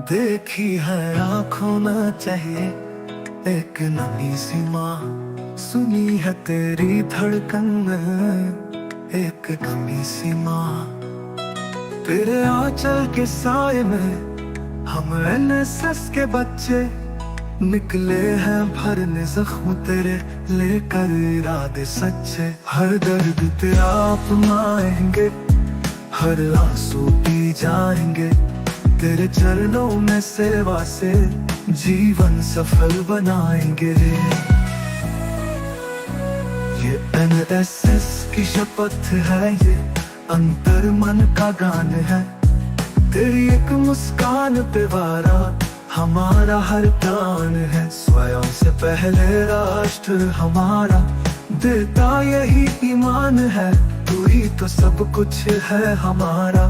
देखी है आंखों न चाहिए एक नमी सी माँ, सुनी है तेरी धड़कन में एक कमी सी माँ। तेरे आंचल के साए में हम एनएसएस के बच्चे निकले हैं भरने जख्म तेरे, लेकर इरादे सच्चे। हर दर्द तेरा अपनाएंगे, हर आंसू पी जाएंगे, तेरे चरणों में सेवा से जीवन सफल बनाएंगे। ये एनएसएस की शपथ है, ये अंतर मन का गान है। तेरी एक मुस्कान पे वारा हमारा हर प्राण है। स्वयं से पहले राष्ट्र हमारा देता यही ईमान है। तू ही तो सब कुछ है हमारा,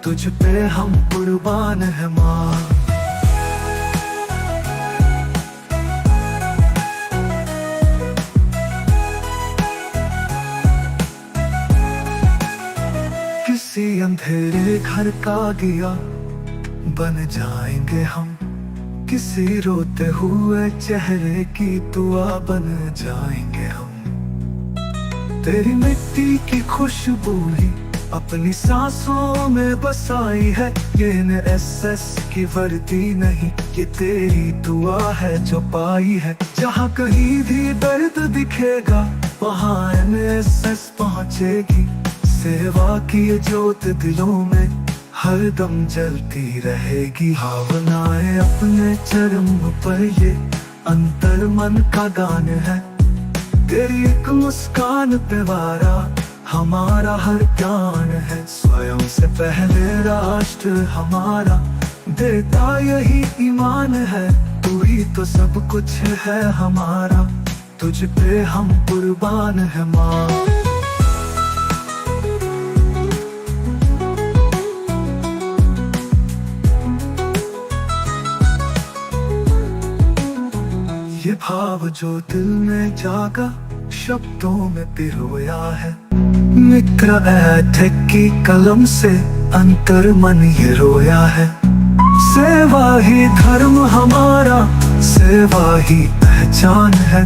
तुझ पे हम कुर्बान है माँ। किसी अंधेरे घर का दिया बन जाएंगे हम, किसी रोते हुए चेहरे की दुआ बन जाएंगे हम। तेरी मिट्टी की खुशबू ही अपनी सांसों में बसाई है। ये एनएसएस की वर्दी नहीं, ये तेरी दुआ है जो पाई है। जहाँ कहीं भी दर्द दिखेगा वहाँ एनएसएस पहुँचेगी। सेवा की ये ज्योत दिलों में हर दम जलती रहेगी। भावनाएं अपने चरम पर ये अंतर मन का गान है। तेरी एक मुस्कान पे वारा हमारा हर ज्ञान है। स्वयं से पहले राष्ट्र हमारा देता यही ईमान है। तू ही तो सब कुछ है हमारा, तुझ पे हम कुर्बान है माँ। ये भाव जो दिल में जागा शब्दों में पिरोया है। मित्र ऐठक की कलम से अंतर मन ये रोया है। सेवा ही धर्म हमारा, सेवा ही पहचान है।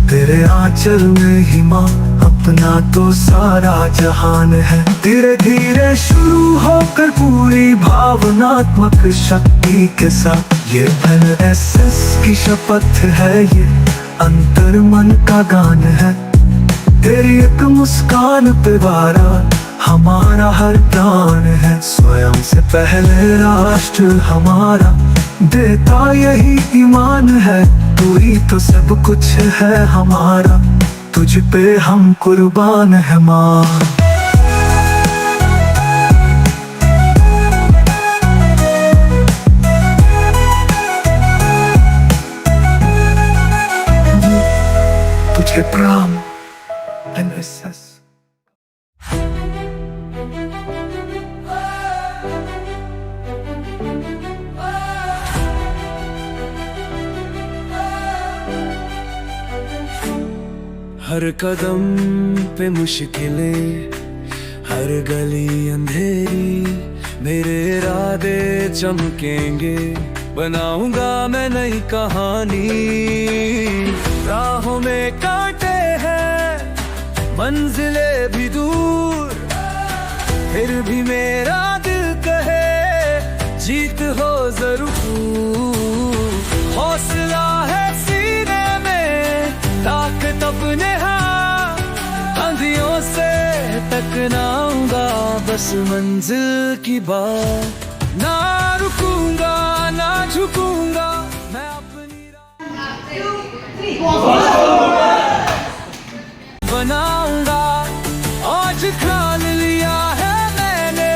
तेरे आंचल में ही माँ अपना तो सारा जहान है। धीरे धीरे शुरू होकर पूरी भावनात्मक शक्ति के साथ ये एनएसएस की शपथ है, ये अंतर मन का गान है। तेरी एक मुस्कान पे वारा हमारा हर प्राण है। स्वयं से पहले राष्ट्र हमारा देता यही ईमान है। तू ही तो सब कुछ है हमारा, तुझ पे हम कुर्बान है माँ। तुझे प्रणाम एनएसएस। हर कदम पे मुश्किलें, हर गली अंधेरी, मेरे इरादे चमकेंगे। बनाऊंगा मैं नई कहानी। राहों में कांटे हैं, मंजिलें भी दूर, फिर भी मेरा दिल कहे जीत हो जरूर। हौसला है सीने में, ताकत अपने हाथ, आंधियों से टकराऊंगा बस मंजिल की बात। ना रुकूंगा ना झुकूंगा मैं अपनी बनाऊंगा। आज ठान लिया है मैंने,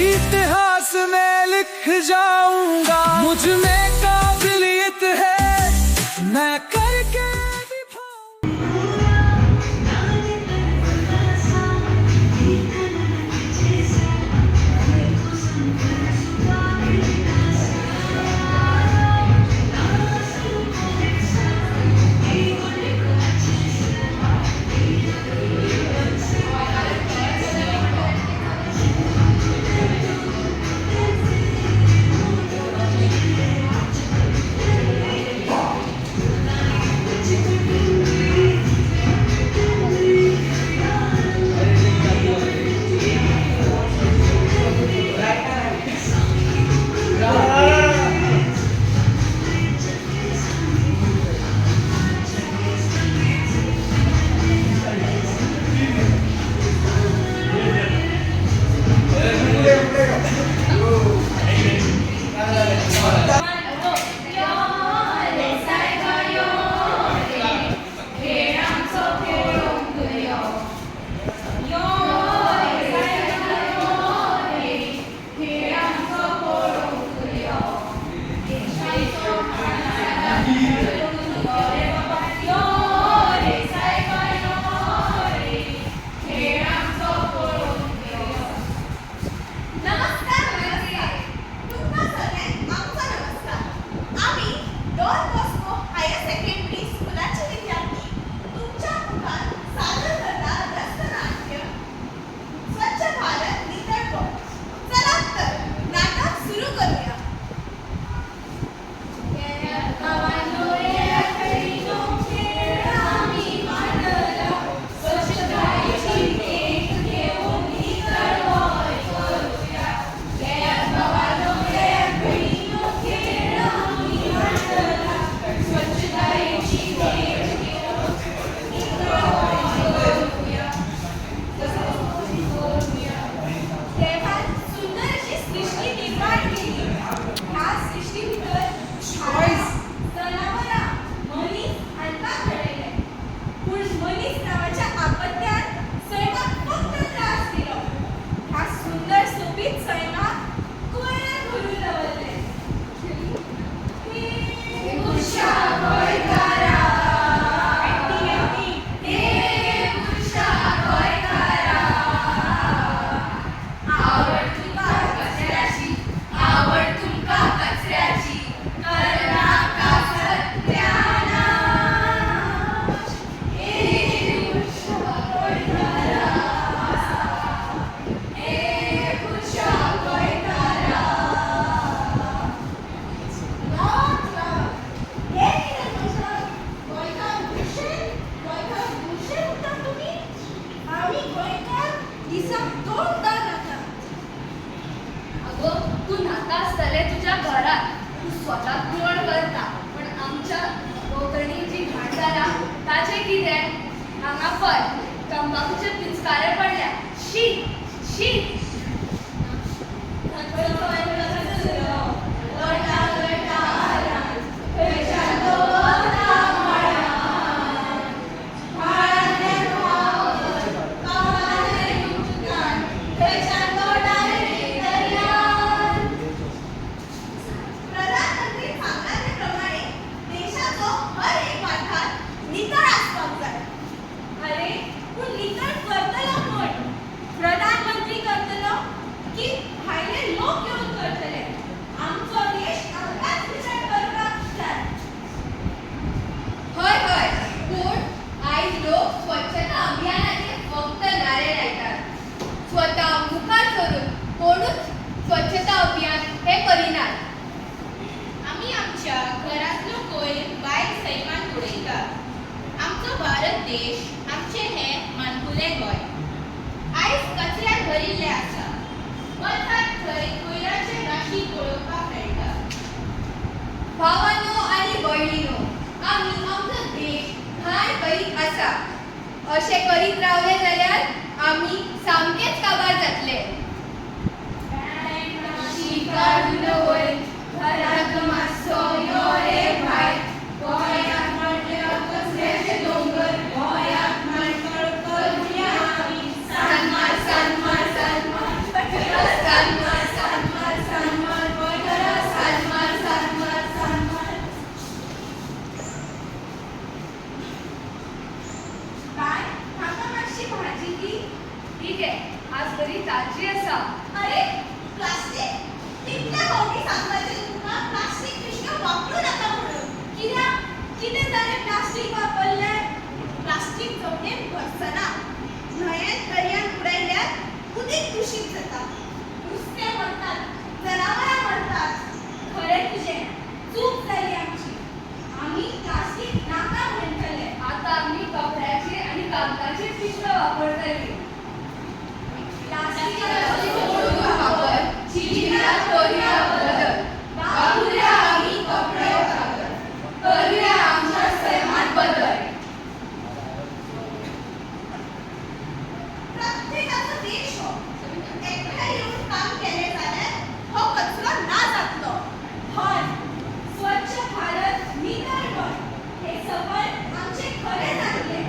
इतिहास में लिख जाऊंगा। मुझ में काबिलियत है, मैं करके स्वता कोण करता पण आमच्या भोंवतणी जी घाण जाला ताचे कितें हांगा पळय तंबाखूचे पिचकारे पडल्या शी शी स्वच्छता अभियान हे करिनात. आम्ही आमच्या घरातलो कोयर बायल सैमान उडयतात. आमचो भारत देश आमचे हे मानकुलें गोंय आयज कचऱ्यान भरिल्लें आसा. वतात थंय कोयराचे राशी पळोवपाक मेळटा. भावांनो आनी भयणींनो, आमी आमचो देश घाण करीत आसा. अशें करीत रावले जाल्यार आमी सामकेच काबार जातले. काढून वयर घरात मातसो यो रे भायर. गोंयांत म्हटल्यार कचऱ्याचे दोंगर. गोंयांत म्हटल्यार करूया आमी सान्मार सान्मार सान्मार सान्मार सान्मार सान्मार गोंयकारा सान्मार सान्मार सान्मार. काय म्हाका मातशी भाजी दी. ठीक आहे, आज बरी ताजी आसा. अरे प्लास्टिक कितल्या फावटी सांगपाचें तुका प्लास्टिक पिशव्यो वापरू नाका म्हणून. कित्याक कितें जालें प्लास्टिक वापरल्यार? प्लास्टिक जमनीन भरसना. न्हंयेंत दर्यांत उडयल्यार उदीक दूशीत जाता. नुस्तें मरतात, जनावरां मरतात. खरें तुजें, चूक जाली आमची. आमी प्लास्टिक नाका म्हणटले. आता आम्ही कपड्याचे आणि कागदाचे पिशव्या वापरतली. प्लास्टिक सोडून वापर, जीवनात करूया बदल. वापरूया आम्ही कपडे कागद. करूया आमच्या सैमात बदल. प्रत्येकाचो देश हो. एकठांय येऊन काम केलें जाल्यार हो कचरो ना जातलो. हय, स्वच्छ भारत नितळ गोंय हे सपन आमचें खरें जातलें.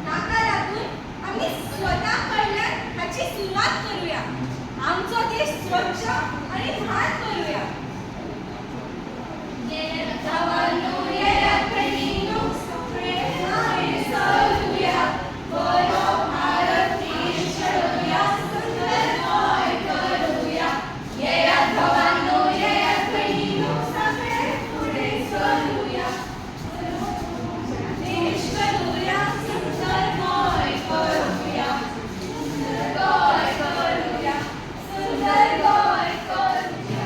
ताका लागून आमी स्वता कडल्यान हाची सुरवात करूया. आमचो देश स्वच्छ आणि घाण करूया. जवानो येया भयणींनो, प्रेमाने चलूया. बरो भारत देश घडवूया. सुंदर गोंय करूया. येया जवानो येया भयणींनो, सगळे पुढे चलूया. देश घडवूया. सुंदर गोंय करूया. सुंदर गोंय करूया. सुंदर गोंय करूया.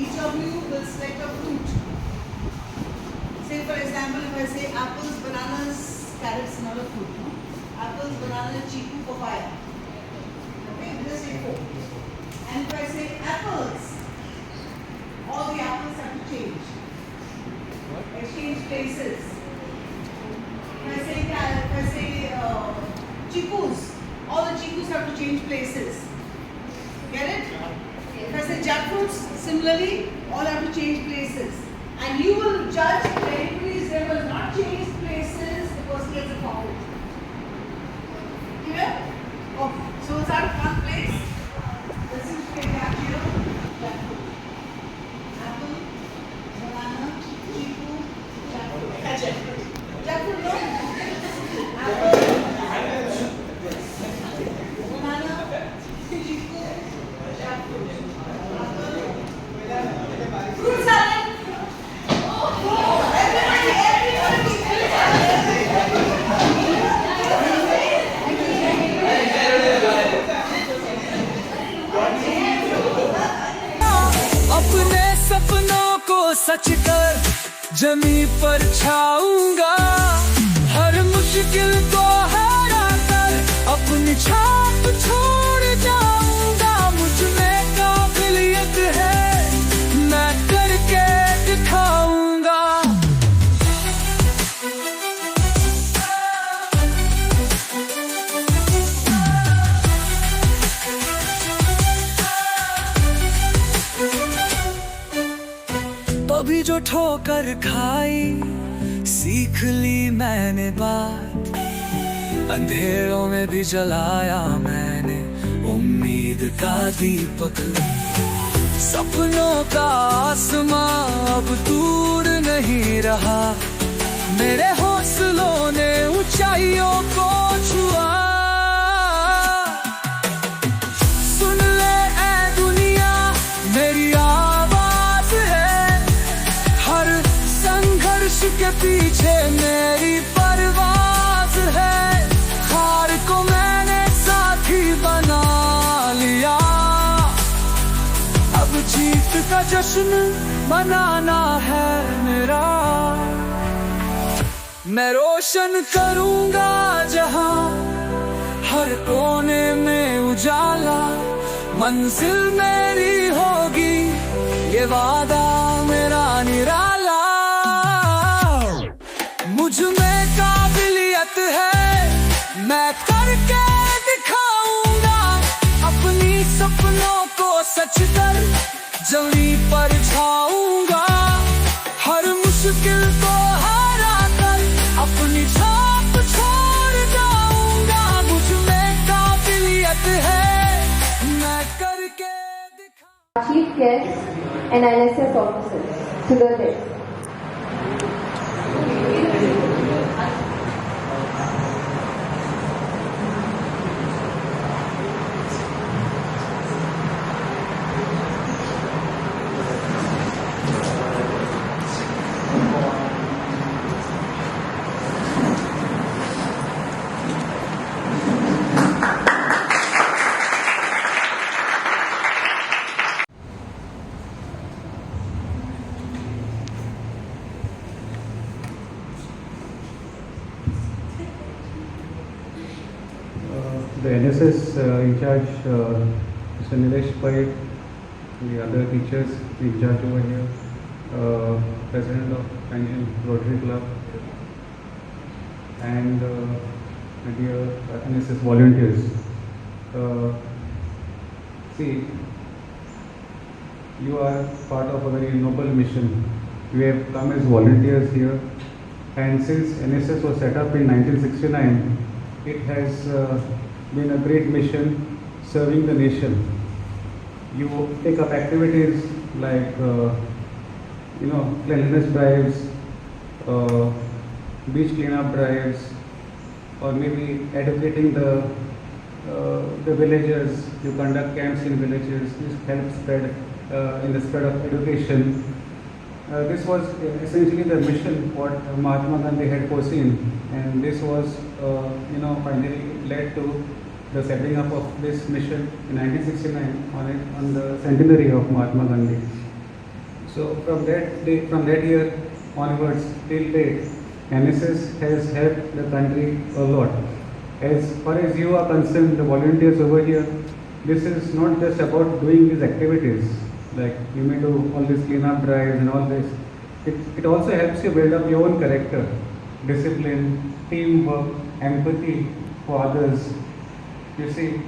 Each of you will select a fruit. Say for example, if I say apples, bananas, carrots, not a fruit. No? Apples, banana, chiku, papaya. Okay, just say 4. And if I say apples, all the apples have to change. Exchange places. If I say chikus, all the chikus have to change places. Get it? If I say jackfruits, similarly, all have to change places. And you will judge if anybody is there will not change places, the person gets a foul. Clear? Okay. So it's out of one place. This is here. Jackfruit. Apple, banana, chiku, jackfruit. Jackfruit. Jackfruit, no? Apple, banana, chiku, jackfruit. Fruit salad. अपने सपनों को सच कर जमीन पर छाऊंगा, हर मुश्किल को हरा कर अपनी छाप छोड़ जाऊंगा। मुझ में काबिलियत है, मैं करके दिखाऊंगा। अभी जो ठोकर खाई, सीख ली मैंने बात, अंधेरों में भी जलाया मैंने उम्मीद का दीपक। सपनों का आसमां अब दूर नहीं रहा, मेरे हौसलों ने ऊंचाइयों को छुआ। सुन ले ऐ दुनिया, मेरी आवाज है, हर संघर्ष के पीछे मेरी परवाज है। हार को मैंने साथी बना लिया, अब जीत का जश्न मनाना है मेरा। मैं रोशन करूंगा जहां, हर कोने में उजाला, मंजिल मेरी होगी ये वादा मेरा निराला। मुझ में काबिलियत है, मैं करके दिखाऊंगा, अपनी सपनों को सच कर जमीन पर छाऊंगा। हर मुश्किल को हरा कर अपनी छाप छोड़ जाऊंगा। मुझ में काबिलियत है, मैं करके दिखा। Chief guests and NSS officers to the left. The NSS in charge, Mr. Nilesh Pai, the other teachers in charge over here, President of Panjim Rotary Club, and my dear NSS volunteers. See, you are part of a very noble mission. We have come as volunteers here, and since NSS was set up in 1969, it has been a great mission serving the nation. You take up activities like cleanliness drives, beach cleanup drives, or maybe educating the villagers. You conduct camps in villages. This helps spread in the spread of education. This was essentially the mission what Mahatma Gandhi had foreseen, and this was finally led to the setting up of this mission in 1969 on the centenary of Mahatma Gandhi. So from that year onwards till date, NSS has helped the country a lot. As far as you are concerned, the volunteers over here, this is not just about doing these activities, like you may do all these cleanup drives and all this. It also helps you build up your own character, discipline, teamwork, empathy for others, you see.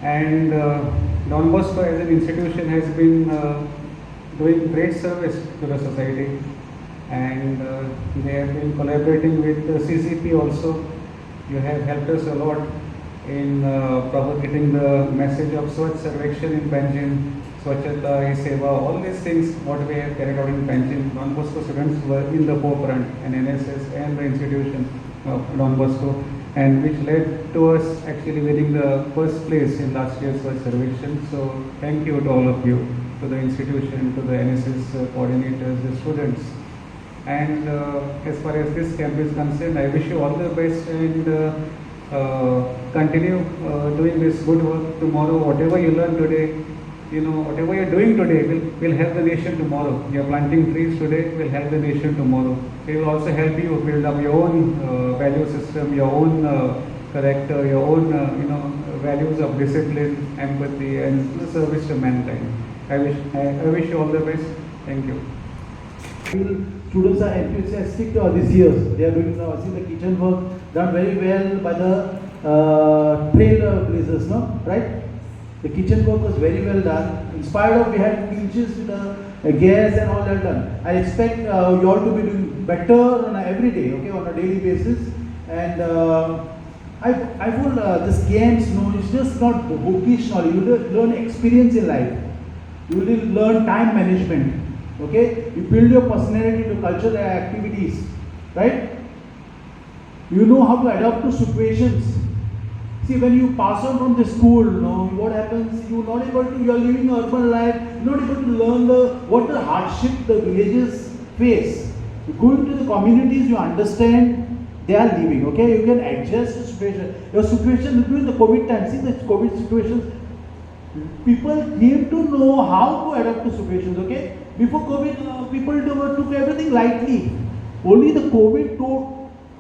And Don Bosco as an institution has been doing great service to the society, and they have been collaborating with the CCP also. You have helped us a lot in propagating the message of Swachh Sarvekshan in Panjim, Swachhata Hi Seva, all these things what we have carried out in Panjim. Don Bosco students were in the forefront, and NSS and the institution of Don Bosco, and which led to us actually winning the first place in last year's Swachh Sarvekshan. So thank you to all of you, to the institution, to the NSS coordinators, the students. And as far as this camp is concerned, I wish you all the best, and continue doing this good work tomorrow. Whatever you learn today, whatever you're doing today will help the nation tomorrow. You're planting trees today, will help the nation tomorrow. It will also help you build up your own value system, your own character, your own values of discipline, empathy, and service to mankind. I wish you all the best. Thank you. Students are enthusiastic this year. They are doing see the kitchen work done very well by the trailblazers, no? Right? The kitchen work was very well done. In spite of we had pinches with the gas and all that done. I expect you all to be doing better on every day, okay, on a daily basis. And I feel this games, it's just not bookish knowledge. You will learn experience in life. You will learn time management. Okay, you build your personality to cultural activities, right? You know how to adapt to situations. See, when you pass on from the school, what happens? You are not able to. You are living an urban life. You are not able to learn what the hardship the villages face. You go into the communities, you understand they are living. Okay, you can adjust the situation. Your situation during the COVID time. See the COVID situations. People came to know how to adapt to situations. Okay. Before COVID, people took everything lightly. Only the COVID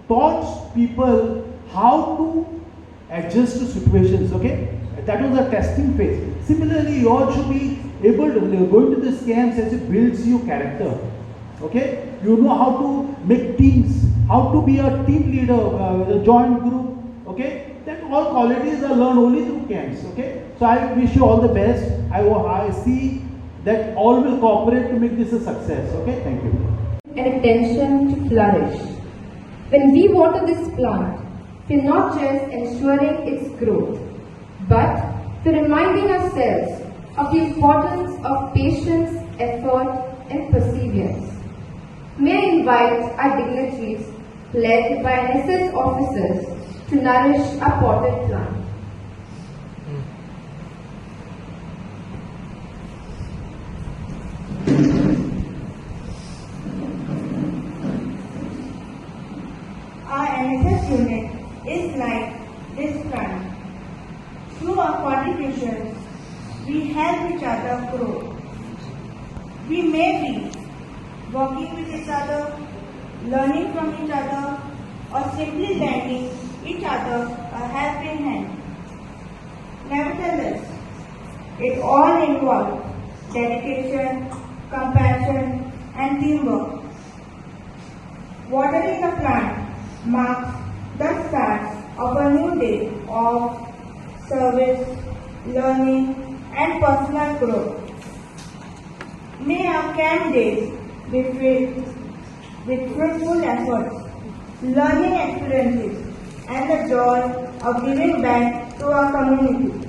taught people how to adjust to situations, okay? That was the testing phase. Similarly, you all should be able to go into these camps as it builds your character, okay? You know how to make teams, how to be a team leader, a joint group, okay? That all qualities are learned only through camps, okay? So I wish you all the best. I see that all will cooperate to make this a success. Okay, thank you. An intention to flourish. When we water this plant, we're not just ensuring its growth, but we're reminding ourselves of the importance of patience, effort, and perseverance. May I invite our dignitaries, led by NSS officers, to nourish our potted plant. Our NSS unit is like this plant. Through our contributions, we help each other grow. We may be working with each other, learning from each other, or simply lending each other a helping hand. Nevertheless, it all involves dedication, compassion, and teamwork. Watering the plant marks the start of a new day of service, learning, and personal growth. May our camp days be filled with fruitful efforts, learning experiences, and the joy of giving back to our community.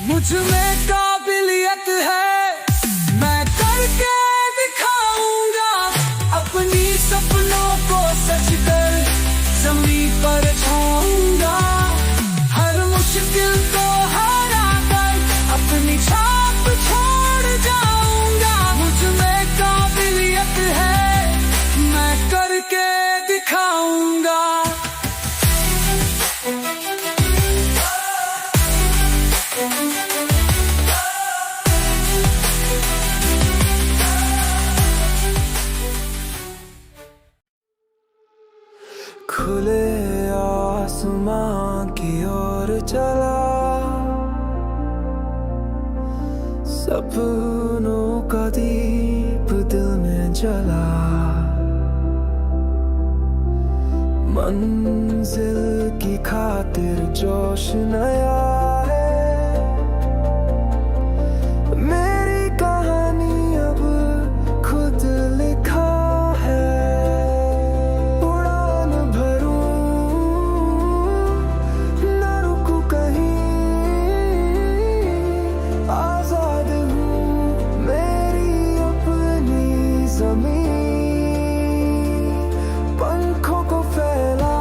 मुझ में काबिलियत है, मैं करके दिखाऊंगा, अपनी सपनों को सच कर जमीन पर छाऊंगा, हर मुश्किल को हरा कर अपनी छाप छोड़ जाऊंगा। मुझ में काबिलियत है, मैं करके दिखाऊंगा। खुले आसमां की ओर चला, सपनों का दीप दिल में जला, मंजिल की खातिर जोश नया है, मेरी कहानी अब खुद लिखा है। उड़ान भरूं न रुकूं कहीं, आजाद हूँ मेरी अपनी ज़मीन, पंखों को फैला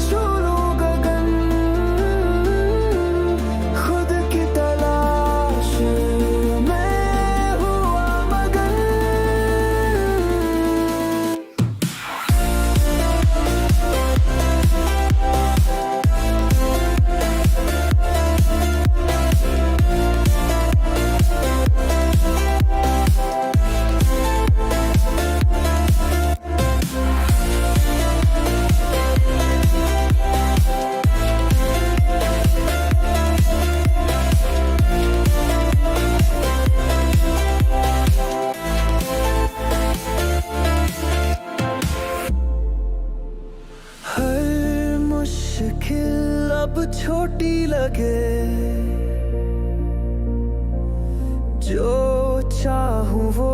छू लूं गगन, खुद की तलाश में हुआ मगन। हर मुश्किल अब छोटी लगे, जो चाहूं वो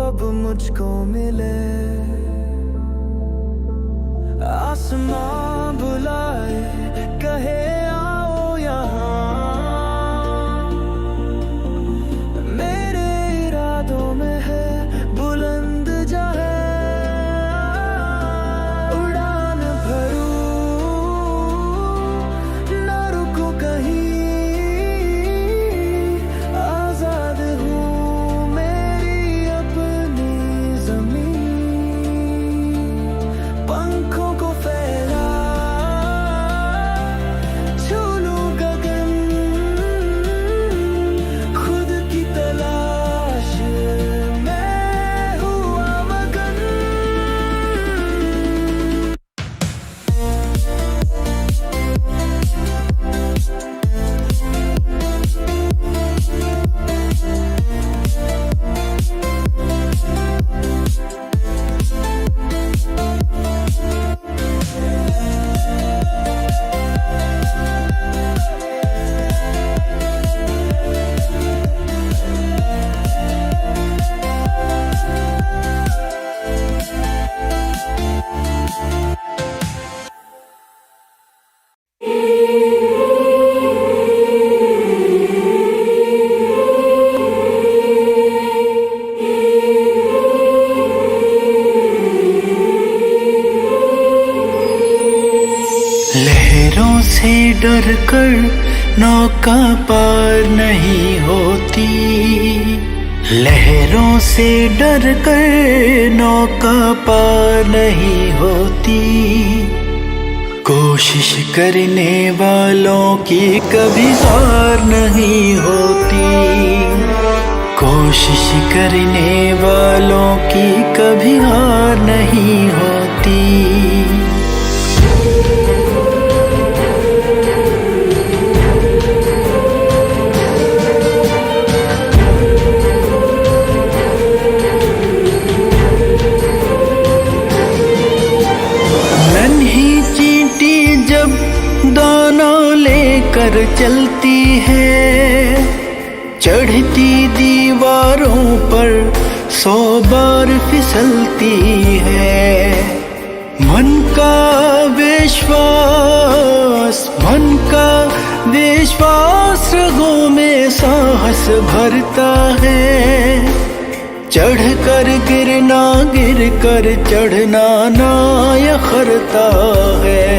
अब मुझको मिले, आसमां बुलाए कहे आओ यहाँ, मेरे इरादों में है बुलंद जहाँ, उड़ान भरूं न रुकूं कहीं, आजाद हूँ मेरी अपनी ज़मीन, पंखों को फैला से डर कर नौका पार नहीं होती, लहरों से डर कर नौका पार नहीं होती। कोशिश करने वालों की कभी हार नहीं होती, कोशिश करने वालों की कभी हार नहीं होती। नन्ही चींटी जब दाना लेकर चलती है, चढ़ती दीवारों पर 100 बार फिसलती है। मन का विश्वास रगों में साहस भरता है। चढ़ कर गिरना, गिर कर चढ़ना ना यखरता है।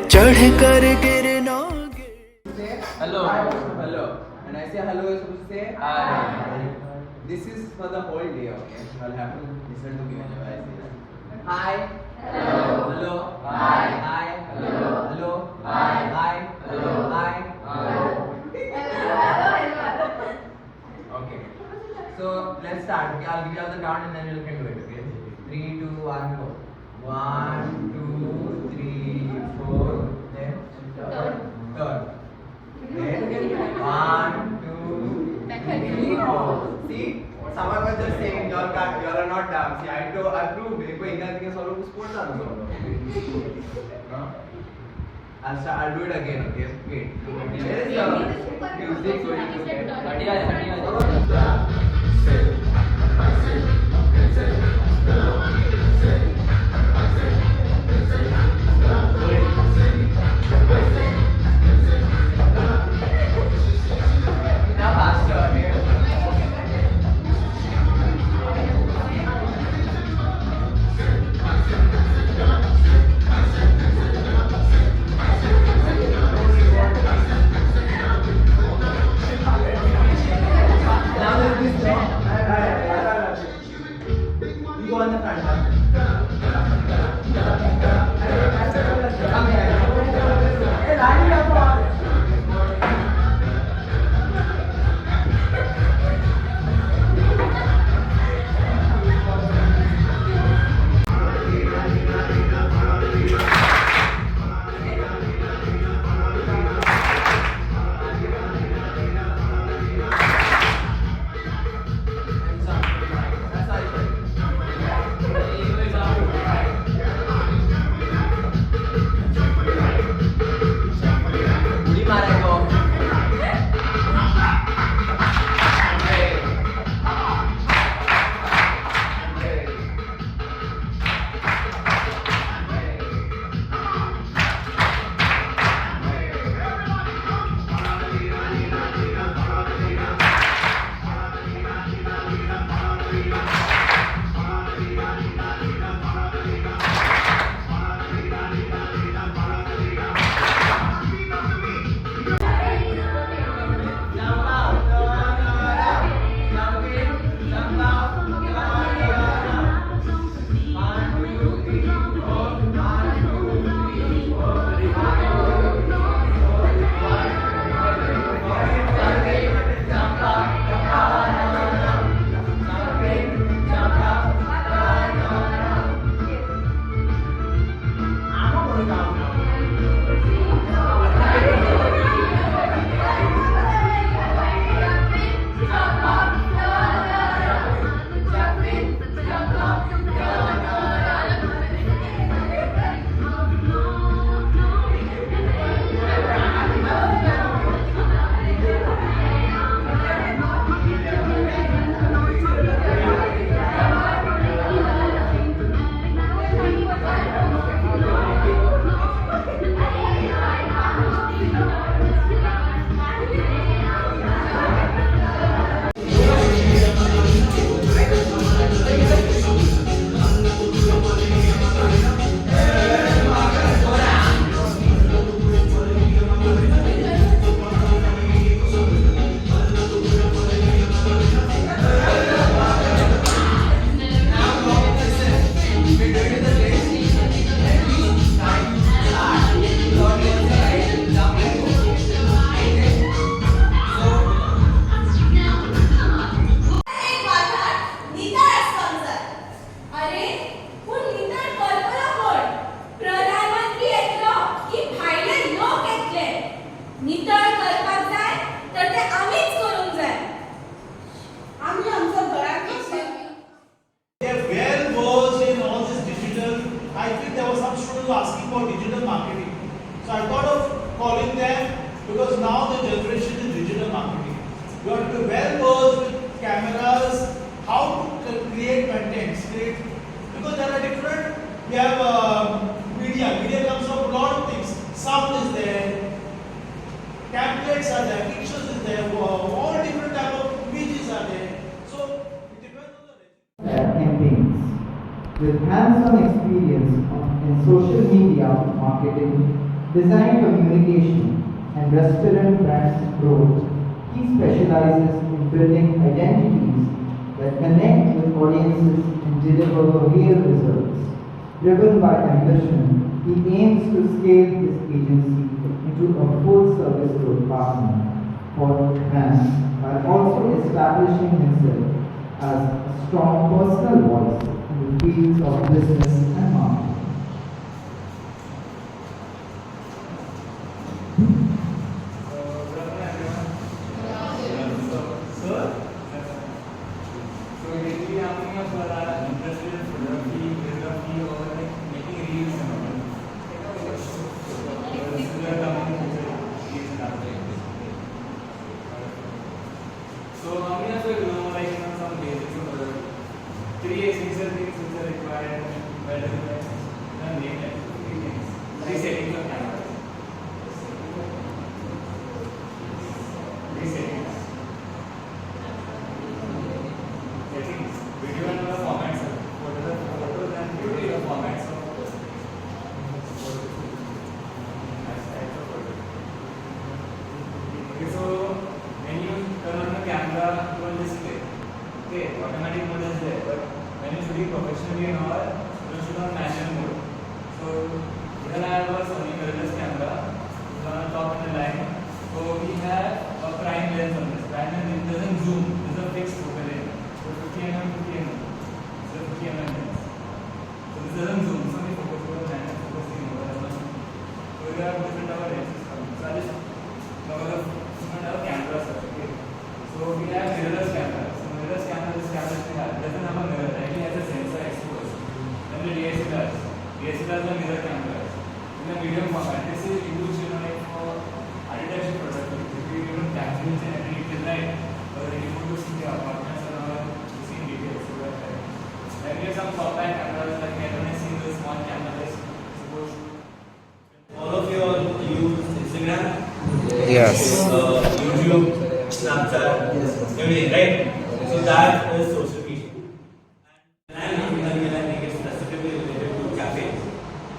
चढ़ कर गिरना Hello. Hello. And I say hello, you're supposed to say hi. This is for the whole day, okay? I'll have to listen to me whenever I say that. Hi. Hello. Hello. Hi. Hi. Hello. Hello. Hi. Hi. Hello. Hi. Okay. So let's start. Okay, I'll give you all the count and then you can do it. Okay. 3, 2, 1, go. 1, 2, 3, 4. Then third. Then 1, 2, 3, 4. See, someone was just saying you are not dumb. See, I proved it. कोई English के solve sport ना solve. I'll do it again. Okay. Wait. Where is the music going to get? Now faster. Now there is this. You go on the front. So I thought of calling them, because now the generation is digital marketing. You have to be well versed with cameras, how to create contents, because there are different, we have media comes from a lot of things, sound is there, templates are there, pictures is there, all different type of images are there. So it depends on the campaigns. With hands-on experience in social media marketing, design communication, and restaurant brand growth, he specializes in building identities that connect with audiences and deliver real results. Driven by ambition, he aims to scale his agency into a full-service growth partner for brands while also establishing himself as a strong personal voice in the fields of business and marketing. So how many of you know, like, some basics of photography? 3 essential things which are required while doing that. Name it. 3 things. 3 settings of camera. 3 settings. Settings. Video and other formats. Photos and video formats of photos. Types of photos. Okay, so when you turn on the camera to a display, okay, automatic mode is there, but when you're shooting professionally and all, you shoot on manual mode. So here I have a Sony mirrorless camera, on the top and the line. So we have a prime lens on this. Prime lens doesn't zoom, this is a fixed focal length. So 50 mm, 50 mm. So 50 mm lens. So this doesn't zoom, so we focus on the line and focusing over as much. So we have different our lenses coming. So I just cover the different cameras. Okay. So we have mirrorless camera. So mirrorless camera, this camera we have doesn't have a mirror. It actually has a sensor exposed. Then the DSLRs. DSLRs are mirror cameras. In the medium format, this is used, like for architecture products. If you even capture it and edit it right, or you want to see the apartments and all, to see details. So that then we have some compact cameras, like I don't see the small camera is supposed to. All of you all use Instagram? Yes. YouTube, Snapchat, everything, right? So that is social media. And when I make it specifically related to cafes,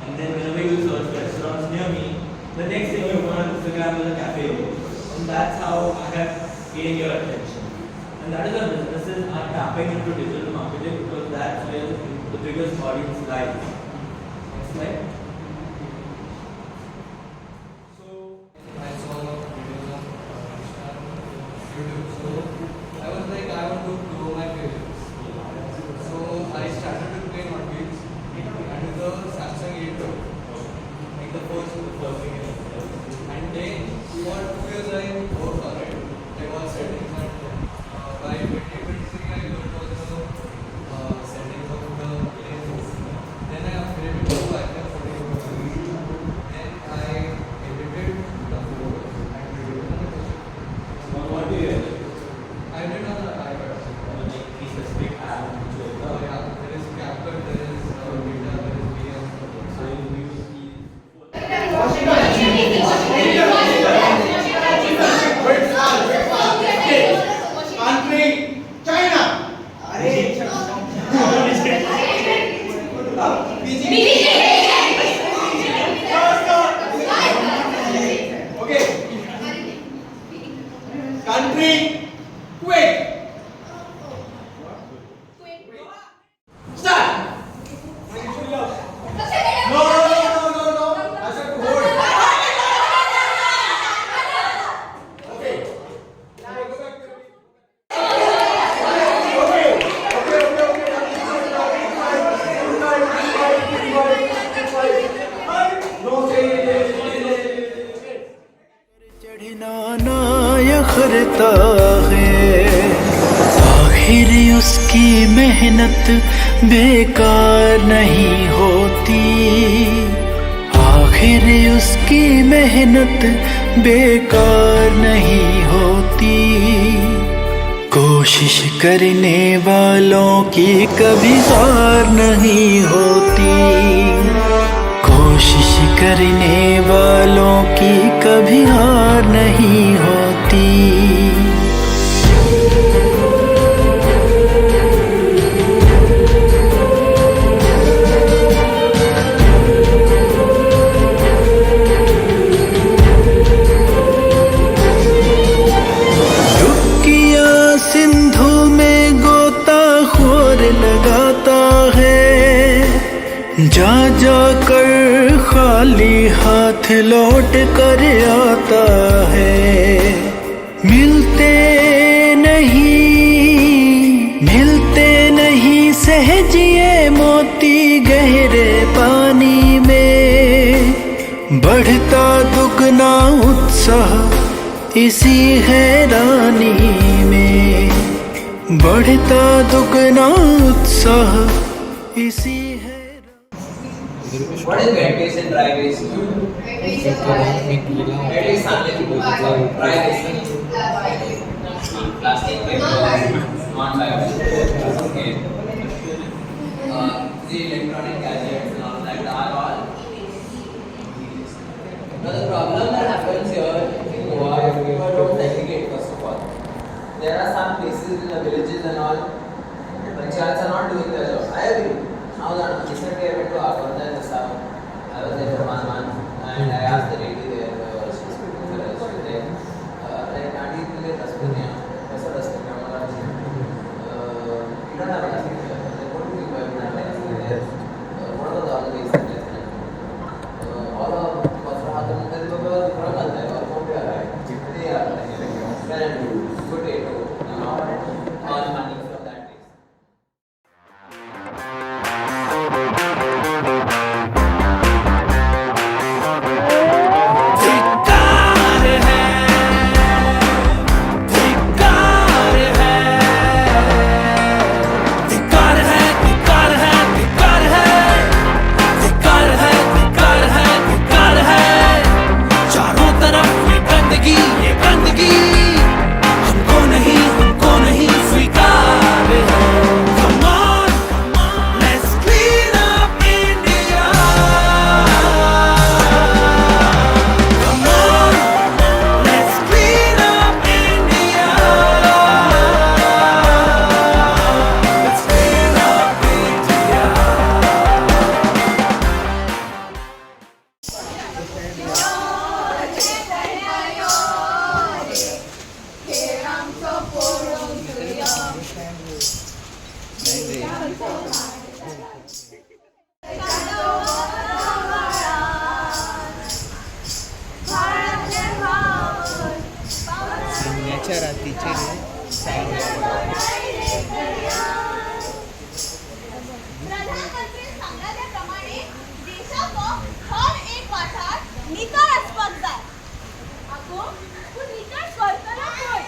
and then whenever you search restaurants near me, the next thing you go on Instagram is a cafe, and that's how I have gained your attention. And that is why businesses are tapping into digital marketing, because that's where the biggest audience lies. Next slide. I saw videos on YouTube, so I was like, I want to grow my favorites. So I started to play Hot Wheels and with the Samsung 8 Pro, like the first thing. And then for 2 years I worked on it. I was settings and by 2023 I learned also settings of the lens. Then I upgraded to iPhone 14. Then I edited the photos and videos on the picture. What do you have? I did on the iPad. Any specific app? Oh yeah, there is CapCut, there is Data, there is VS. So you use country, China. Okay. Country, Kuwait. Start. No. I said hold. Okay. Now go back to आखिर उसकी मेहनत बेकार नहीं होती। फिर उसकी मेहनत बेकार नहीं होती। कोशिश करने वालों की कभी हार नहीं होती। कोशिश करने वालों की कभी हार नहीं होती। सिंधु में गोताखोर लगाता है, जा जा कर खाली हाथ लौट कर आता है। मिलते नहीं सहजिए मोती गहरे पानी में। बढ़ता दुगना उत्साह इसी हैरानी में। बढ़ता दुगना उत्साह इसी What is wet waste and dry waste? Wet waste dry waste. Plastic, paper, non-biodegradable. Okay. The electronic gadgets and all that are all. Now the problem that happens here in Goa is people don't segregate first of all. There are some places in the villages and all, panchayats are not doing their job. I agree. Now that recently I went to Agartala in the south. I was there for 1 month and I asked the lady there, she was there, like, Auntie, you don't have a dustbin here. What do you mean by we don't have a dustbin there? What are the other ways that there? All of potato, all money from that place. प्रधानमंत्री सांगल्याप्रमाणे देशाचो हर एक वाठार नितळ आसपाक जाय. आगो तूं नितळ करतलो खंय?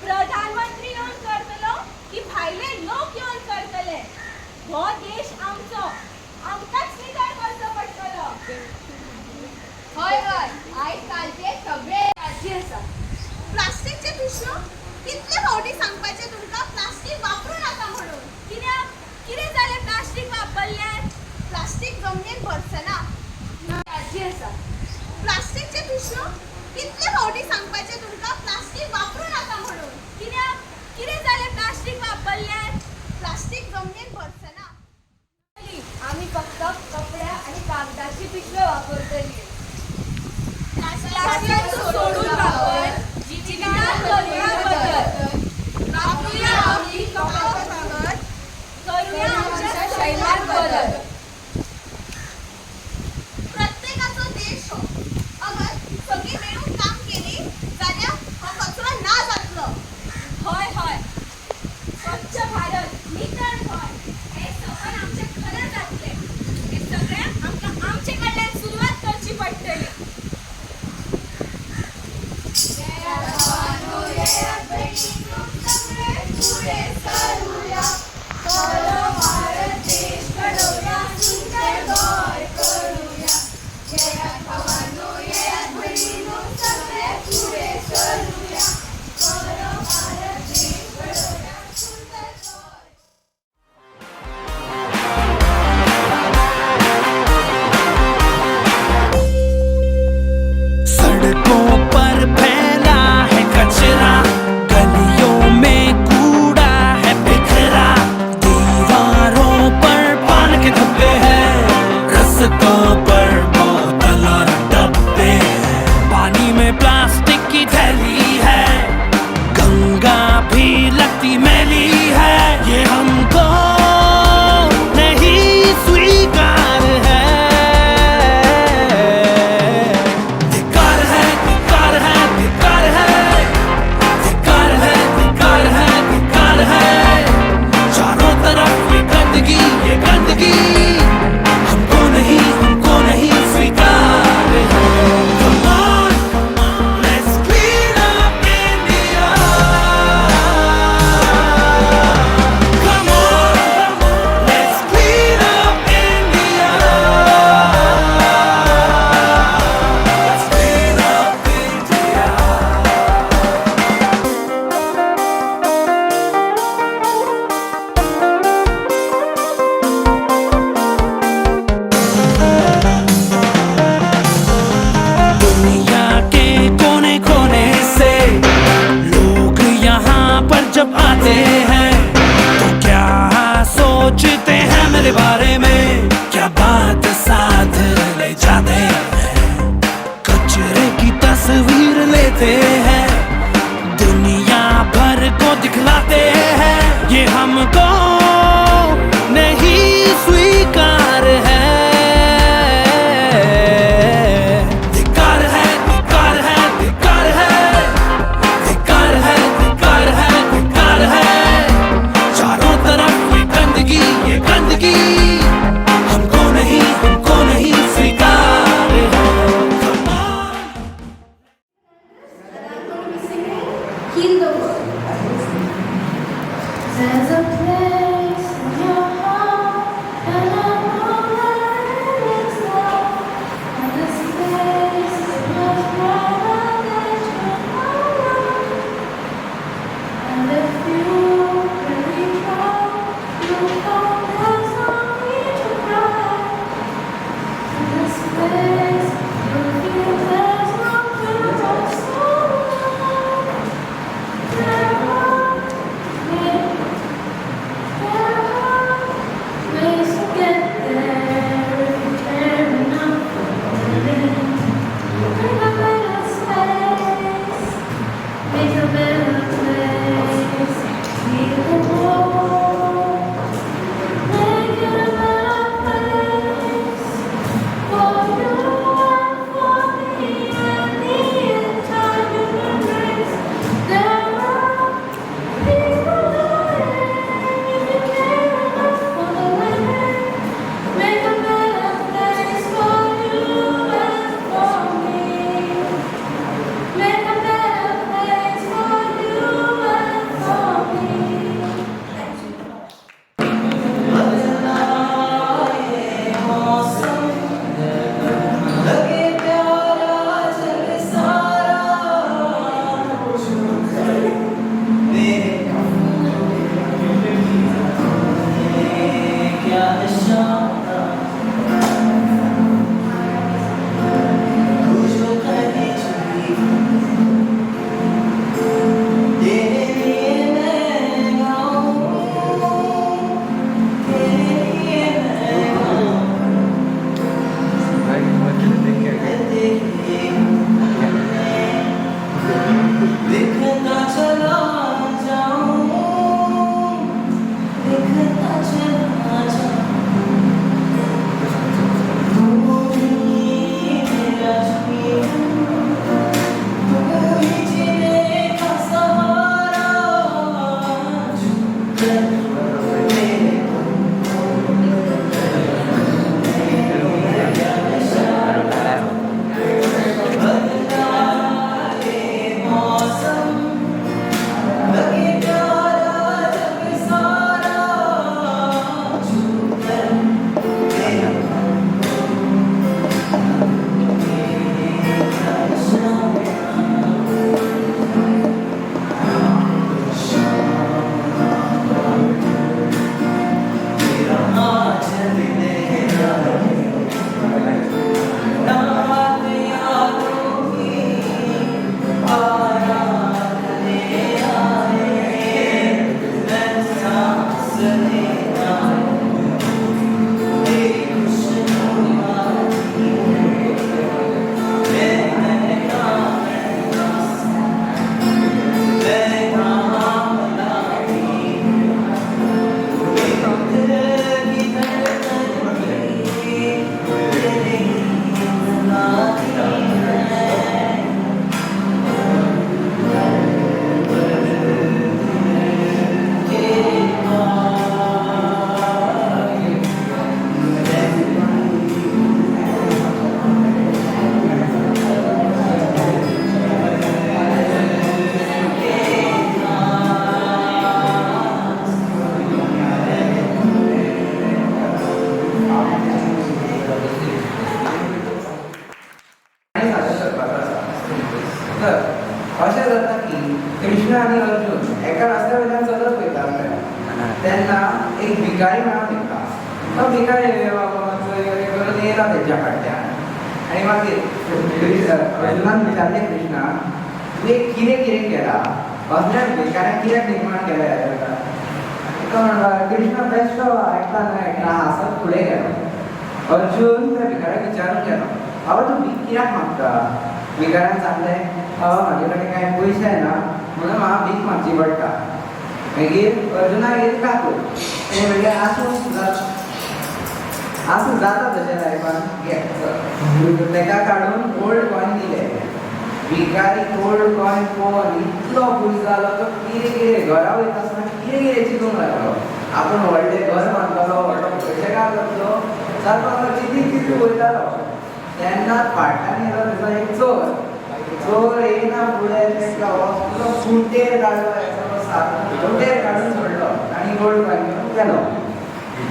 प्रधानमंत्री येवन करतलो की भायले लोक येवन करतले? हो देश आमचो, आमकांच नितळ करचो पडटलो. हय आयज कालचे सगळे राज्य आसा. प्लास्टिकचे पिशव्यो कितले फावटी सांगपाचें तुमकां प्लास्टिक वापरूं नाका म्हणून? कित्याक कितें जालें प्लास्टिक वापरल्यार? प्लास्टिक जमनीर भरसना. राज्य आसा. प्लास्टिकचे पिशव्यो कितले फावटी सांगपाचें तुमकां प्लास्टिक वापरूं नाका म्हणून? कित्याक कितें जालें प्लास्टिक वापरल्यार? प्लास्टिक जमनीर भरसना. आमी फक्त कपड्या आणि कागदाची पिशव्यो वापरतली. प्लास्टिक सोडून वापर. जिवितांत करूया बदल. वापरूया आपली कपड्याची कागद. करूया आमच्या शैलात बदल. प्रत्येकाचो देश हो. अगर सगळीं मेळून काम केली जाल्यार हो कचरो ना जातलो. हय स्वच्छ भारत, नितळ गोंय हे सपन आमचें खरें जातलें. हे सगळ्यांक आमकां आमचे कडल्यान सुरवात करची पडटली. भारत देश घडवूया, सुंदर गोंय करूया. सड़कों पर फैला है कचरा, गलियों में कूड़ा है बिखरा, दीवारों पर पान के धब्बे हैं, रस्तों पर बोतल और डब्बे हैं, पानी में प्लास्टिक की थैली है, गंगा भी लगती मैली है, ये हमको नहीं स्वीकार है। धिक्कार है, धिक्कार है, धिक्कार है, धिक्कार है, धिक्कार है, धिक्कार है, चारों तरफ ये गंदगी, ये गंदगी हमको नहीं स्वीकार है। Come on, let's clean up India. Come on, let's clean up India. Let's clean up India. दुनिया के कोने कोने से लोग यहाँ पर जब आते हैं तो क्या सोचते हैं मेरे बारे में, क्या बात साथ ले जाते हैं, कचरे की तस्वीर लेते हैं, दुनिया भर को दिखलाते हैं, ये हमको नहीं स्वीकार है। धिक्कार है, धिक्कार है, धिक्कार है, धिक्कार है, धिक्कार है, धिक्कार है, चारों तरफ ये गंदगी, ये गंदगी हमको नहीं स्वीकार है। Come on. Heal the world. There's a place करपाचो आसा तर अशें जाता की कृष्ण आनी अर्जुन एका रस्त्या वयल्यान चलत वयताले तेन्ना एक भिकारी मेळ्ळो तेंका तो भिकारी करत येयला तेंच्या फाटल्यान आनी मागीर अर्जुनान विचारलें कृष्णा तुवें कितें कितें केलां असल्या भिकाऱ्याक कित्याक निर्माण केलें तो म्हणटा कृष्ण बेश्टो आयकता हांसत फुडें गेलो अर्जुन त्या भिकाऱ्याक विचारून गेलो बाबा तूं भीक कित्याक मागता भिकाऱ्यान सांगलें म्हाजे कडेन कांय पयशे ना म्हणून म्हाका भीक मागची पडटा मागीर अर्जुनाक एक काकूळ तेणें म्हणलें आसूं जाता तशें लायफान घे तेका काडून गोल्ड कॉयन दिलें भिकारी गोल्ड कॉयन पळोवन इतलो खूश जालो तो कितें कितें घरा वयता आसतना कितें कितें चिंतूंक लागलो आपूण व्हडलें घर बांदतलो व्हडलो पयशेकार जातलो जाता चिंतीत वयतालो तेन्ना फाटल्यान येयलो तेजो एक चोर येयना फुडें तेका असलो फुटेर काडलो फुटेर काडून सोडलो आनी गोल्ड कॉयन घेवन गेलो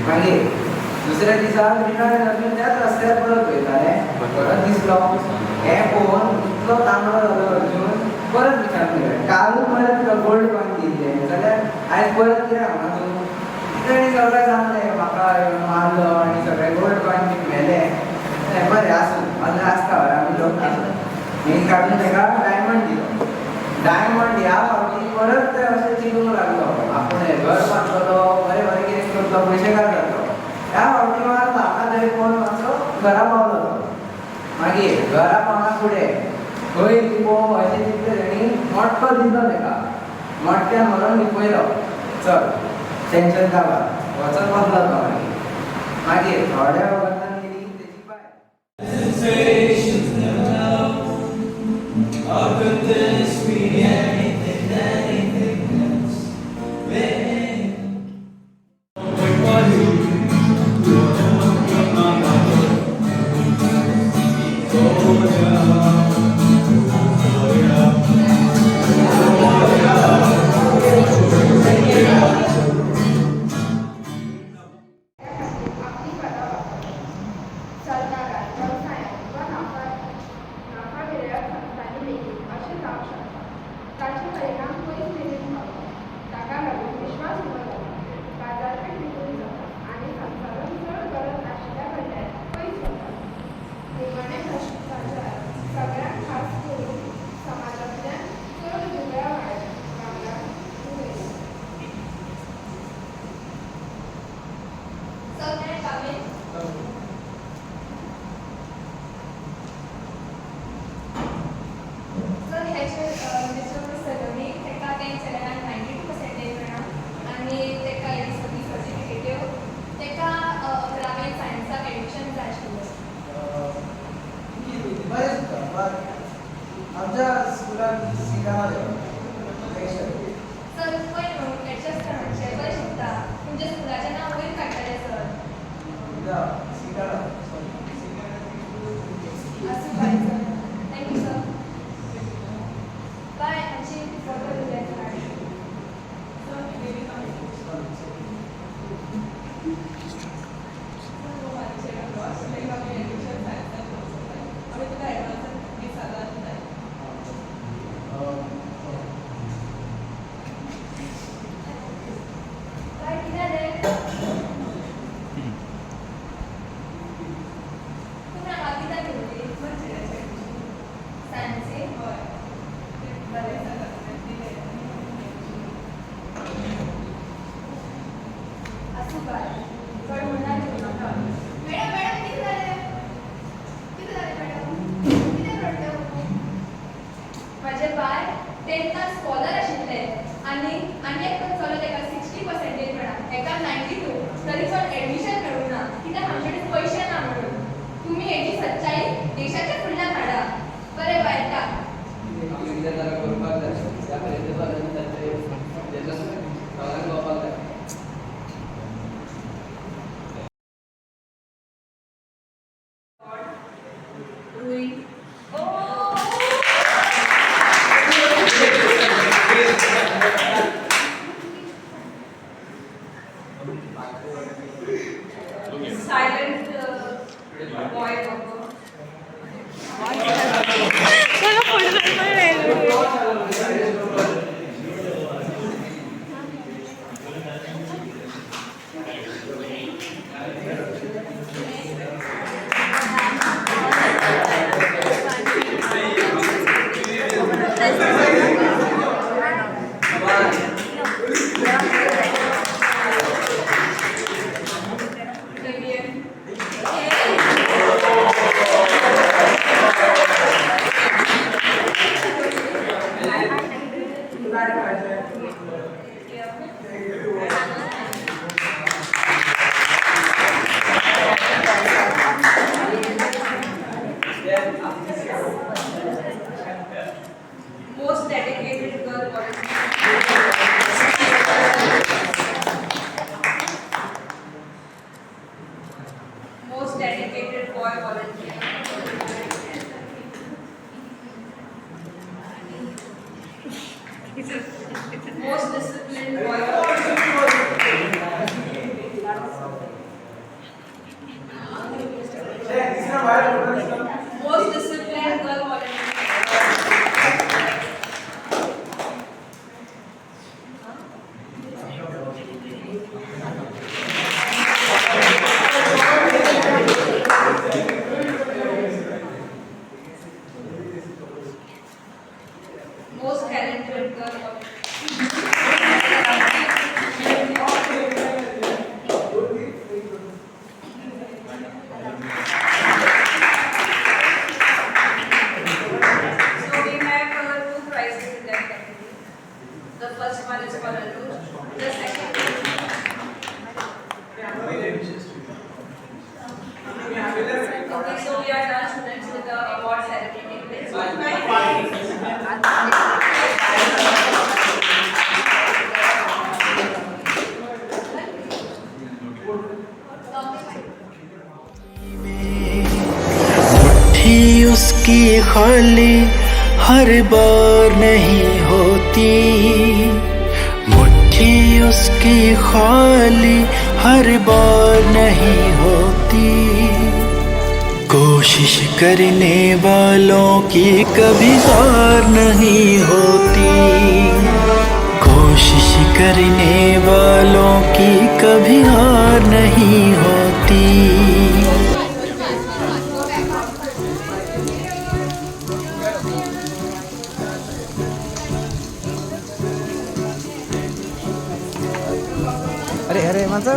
मागीर दुसऱ्या दिसा कृष्ण आनी अर्जुन त्याच रस्त्यार परत वयताले परत दिसलो हें पळोवन इतलो तांबडो जालो अर्जुन परत विचारून गेलो कालूच मरे तुका गोल्ड कॉयन दिल्लें जाल्यार आयज परत कित्याक हांगा तूं तेणें सगळें सांगलें म्हाका मारलो आनी सगळे गोल्ड कॉयन बी मेले बरें आसूं आनी आसता आमी लोक आनी काडून तेका डायमंड दिलो डायमंड ह्या फावटी परत ते अशें चिंतूंक लागलो आपूण हें घर बांदतलो बरें बरें कितें करतलो पयशेकार जातलो ह्या फावटी म्हाका म्हाका तरी कोण मातसो घरा पावलो तो मागीर घरा पावना फुडें खंय लिपो अशें चिंतलें तेणी मोटको दिलो तेका मोटक्यान व्हरोन लिपयलो चल टेंशन काबार वचत बसलो तो मागीर थोड्या वगतान गेली तेजी bye How could this be anything else? आमच्या स्कुलान सिटां सर पळय न्हू एडजस्ट करचे बरें शिकता तुमच्या स्कुलाचें नांव वयर काडटलें सर सिटां आसूं bye sir thank you sir bye आमची फोटो दिल्यात माझे बाय 10th स्कॉलर आशिल्ले आनी एकटो चलो तेका 60% मेळ्ळा एका 92 तरी पण एडमिशन मेळूंक ना कित्याक आमचे कडेन पयशे ना म्हणून तुमी हेची सच्चाई देशाच्या फुडल्यान हाडा बरें बायता Silent boy. Most disciplined boy. Most disciplined girl volunteer. Most talented girl volunteer. So we have two prizes in that category. The first one is for Anuj. The second okay, so we are done students with the award ceremony. Please. मुट्ठी उसकी खाली हर बार नहीं होती, मुट्ठी उसकी खाली हर बार नहीं होती। कोशिश करने वालों की कभी हार नहीं होती, कोशिश करने वालों की कभी हार नहीं होती। अरे अरे माणसं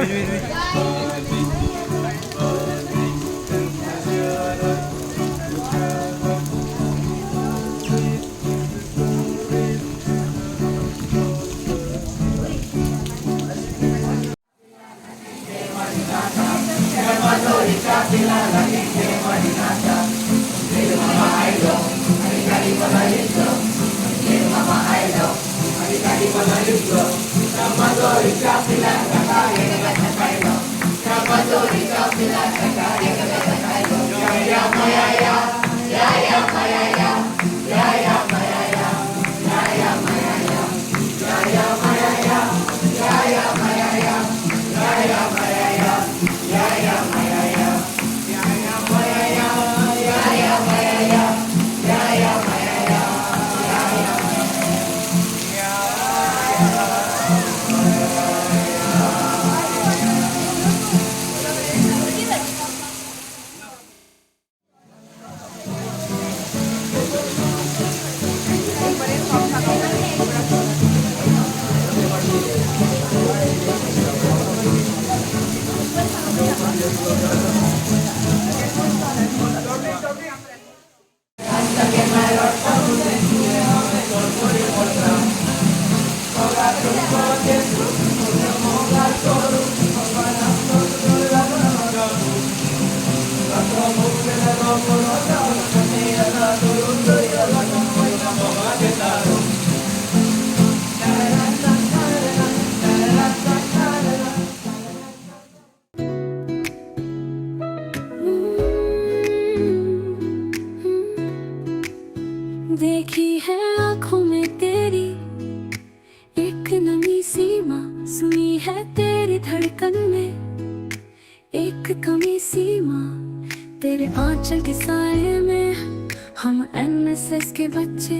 देखी है आंखों में तेरी एक नमी सीमा, सुनी है तेरी धड़कन में एक कमी सीमा। तेरे आंचल के साए में हम NSS के बच्चे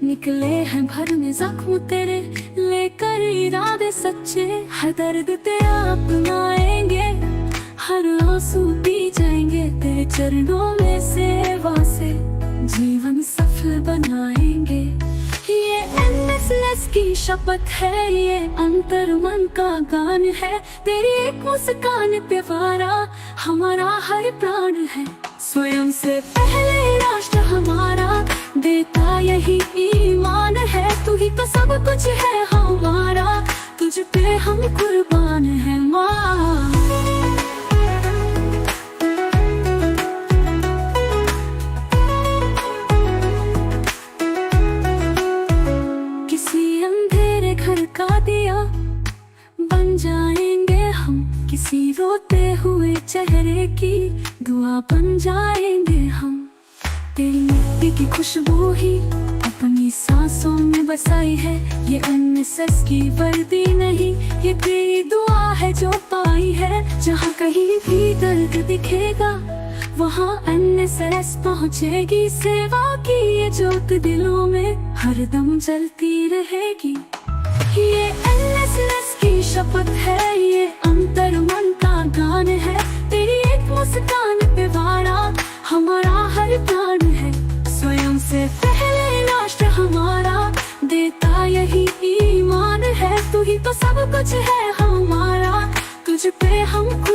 निकले हैं भरने जख्म तेरे, लेकर इरादे सच्चे। हर दर्द तेरा अपनाएंगे, हर आंसू पी जाएंगे तेरे चरणों में सेवा से जीवन सफल बनाएंगे। ये NSS की शपथ है, ये अंतर मन का गान है। तेरी एक मुस्कान पे वारा हमारा हर प्राण है। स्वयं से पहले राष्ट्र हमारा देता यही ईमान है। तू ही तो सब कुछ है हमारा, तुझ पे हम कुर्बान है माँ। बन जाएंगे हम, किसी रोते हुए चेहरे की दुआ बन जाएंगे हम। तेरी मिट्टी की खुशबू ही अपनी तेरी सांसों में बसाई है, ये एनएसएस की वर्दी नहीं, ये तेरी दुआ है जो पाई है। जहाँ कहीं भी दर्द दिखेगा वहाँ एनएसएस पहुँचेगी। सेवा की ये जोत दिलों में हरदम जलती रहेगी। ये एनएसएस की शपथ है, ये अंतर मन का गान है। तेरी एक मुस्कान पे वाड़ा हमारा हर प्राण है। स्वयं से पहले राष्ट्र हमारा देता यही ईमान है। तू ही तो सब कुछ है हमारा, तुझ पे हमको